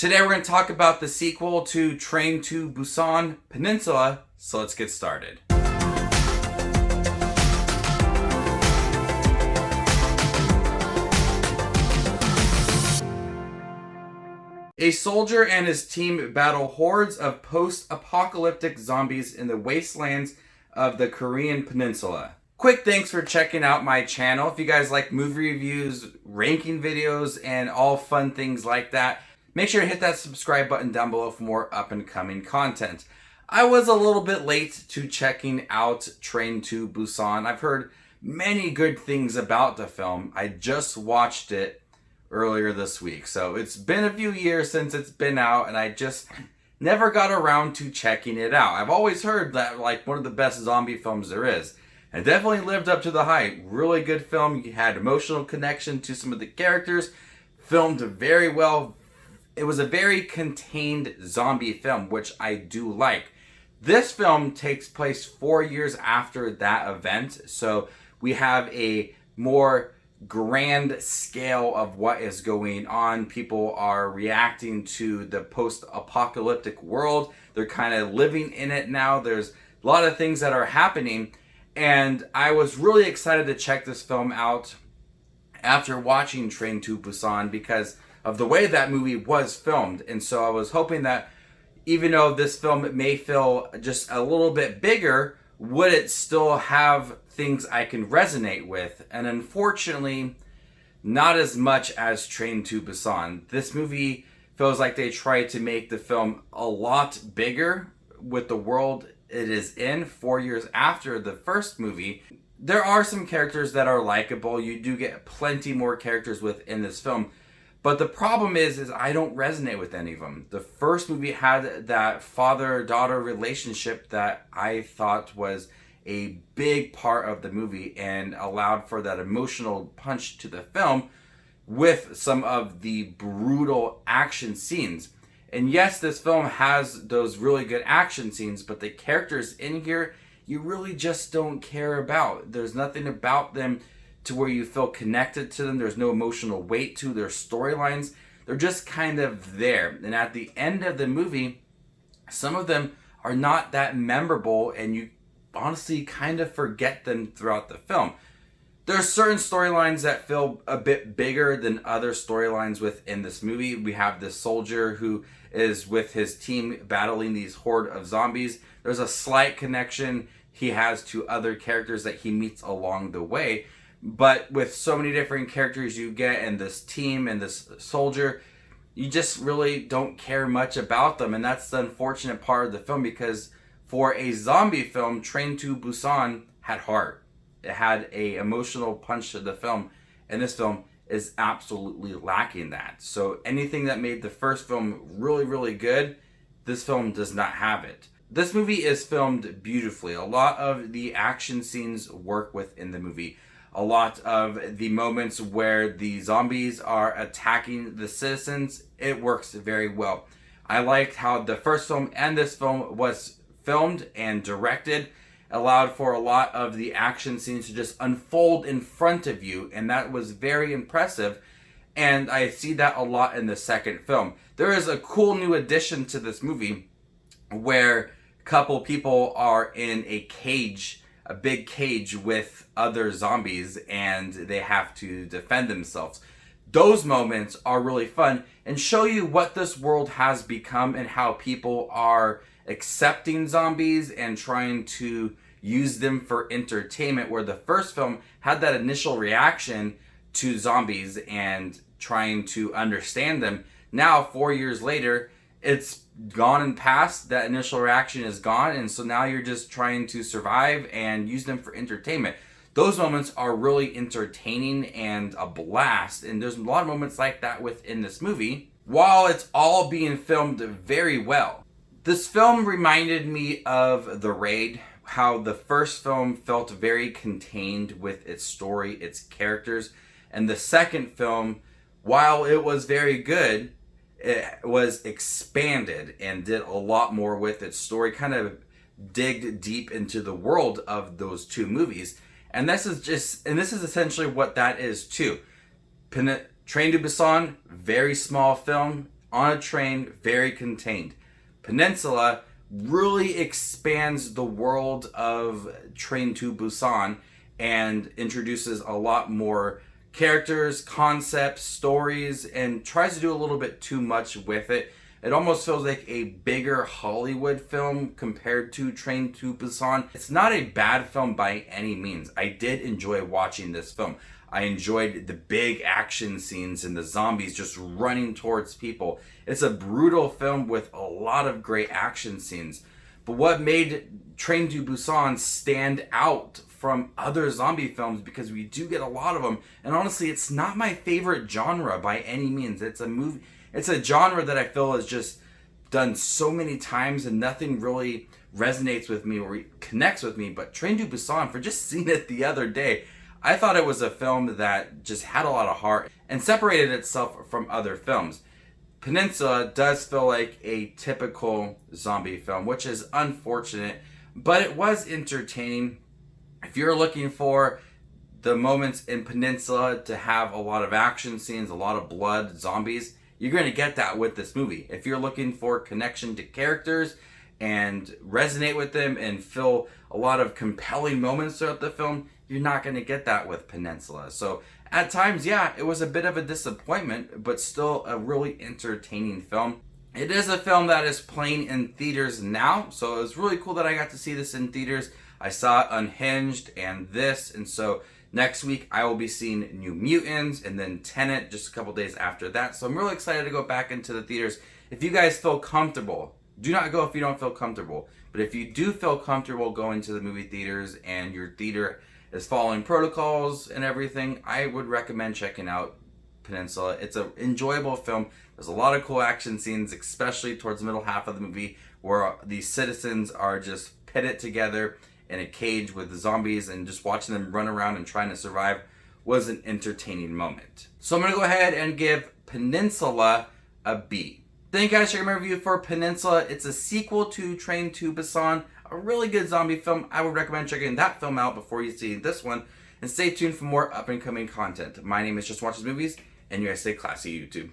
Today we're going to talk about the sequel to Train to Busan Peninsula, so let's get started. A soldier and his team battle hordes of post-apocalyptic zombies in the wastelands of the Korean peninsula. Quick thanks for checking out my channel. If you guys like movie reviews, ranking videos, and all fun things like that, make sure to hit that subscribe button down below for more up and coming content. I was a little bit late to checking out Train to Busan. I've heard many good things about the film. I just watched it earlier this week. So it's been a few years since it's been out and I just never got around to checking it out. I've always heard that like one of the best zombie films there is. And definitely lived up to the hype. Really good film. You had emotional connection to some of the characters. Filmed very well. It was a very contained zombie film, which I do like. This film takes place 4 years after that event. So we have a more grand scale of what is going on. People are reacting to the post-apocalyptic world. They're kind of living in it now. There's a lot of things that are happening. And I was really excited to check this film out after watching Train to Busan because of the way that movie was filmed. And so I was hoping that even though this film may feel just a little bit bigger, would it still have things I can resonate with? And unfortunately, not as much as Train to Busan. This movie feels like they tried to make the film a lot bigger with the world it is in 4 years after the first movie. There are some characters that are likable. You do get plenty more characters within this film. But the problem is I don't resonate with any of them. The first movie had that father-daughter relationship that I thought was a big part of the movie and allowed for that emotional punch to the film with some of the brutal action scenes. And yes, this film has those really good action scenes, but the characters in here, you really just don't care about. There's nothing about them to where you feel connected to them. There's no emotional weight to their storylines. They're just kind of there. And at the end of the movie, some of them are not that memorable and you honestly kind of forget them throughout the film. There are certain storylines that feel a bit bigger than other storylines within this movie. We have this soldier who is with his team battling these horde of zombies. There's a slight connection he has to other characters that he meets along the way. But with so many different characters you get and this team and this soldier, you just really don't care much about them. And that's the unfortunate part of the film because for a zombie film, Train to Busan had heart. It had a emotional punch to the film. And this film is absolutely lacking that. So anything that made the first film really, really good, this film does not have it. This movie is filmed beautifully. A lot of the action scenes work within the movie. A lot of the moments where the zombies are attacking the citizens, it works very well. I liked how the first film and this film was filmed and directed, allowed for a lot of the action scenes to just unfold in front of you, and that was very impressive. And I see that a lot in the second film. There is a cool new addition to this movie where a couple people are in a cage, a big cage with other zombies and they have to defend themselves. Those moments are really fun and show you what this world has become and how people are accepting zombies and trying to use them for entertainment, where the first film had that initial reaction to zombies and trying to understand them. Now, 4 years later, it's gone and past. That initial reaction is gone, and so now you're just trying to survive and use them for entertainment. Those moments are really entertaining and a blast, and there's a lot of moments like that within this movie, while it's all being filmed very well. This film reminded me of The Raid, how the first film felt very contained with its story, its characters, and the second film, while it was very good, it was expanded and did a lot more with its story, kind of digged deep into the world of those two movies. And this is essentially what that is too. Train to Busan, very small film, on a train, very contained. Peninsula really expands the world of Train to Busan and introduces a lot more characters, concepts, stories, and tries to do a little bit too much with it. It almost feels like a bigger Hollywood film compared to Train to Busan. It's not a bad film by any means. I did enjoy watching this film. I enjoyed the big action scenes and the zombies just running towards people. It's a brutal film with a lot of great action scenes. But what made Train to Busan stand out from other zombie films, because we do get a lot of them, and honestly, it's not my favorite genre by any means. It's a genre that I feel is just done so many times and nothing really resonates with me or connects with me. But Train to Busan, for just seeing it the other day, I thought it was a film that just had a lot of heart and separated itself from other films. Peninsula does feel like a typical zombie film, which is unfortunate, but it was entertaining. If you're looking for the moments in Peninsula to have a lot of action scenes, a lot of blood, zombies, you're going to get that with this movie. If you're looking for connection to characters and resonate with them and feel a lot of compelling moments throughout the film, you're not going to get that with Peninsula. So at times, yeah, it was a bit of a disappointment, but still a really entertaining film. It is a film that is playing in theaters now, so it was really cool that I got to see this in theaters. I saw Unhinged and this, and so next week I will be seeing New Mutants and then Tenet just a couple days after that. So I'm really excited to go back into the theaters. If you guys feel comfortable, do not go if you don't feel comfortable. But if you do feel comfortable going to the movie theaters and your theater is following protocols and everything, I would recommend checking out Peninsula. It's an enjoyable film. There's a lot of cool action scenes, especially towards the middle half of the movie, where these citizens are just pitted together in a cage with the zombies, and just watching them run around and trying to survive was an entertaining moment. So I'm going to go ahead and give Peninsula a B. Thank you guys for my review for Peninsula. It's a sequel to Train to Busan, a really good zombie film. I would recommend checking that film out before you see this one, and stay tuned for more up and coming content. My name is Just Watches Movies, and you guys stay classy, YouTube.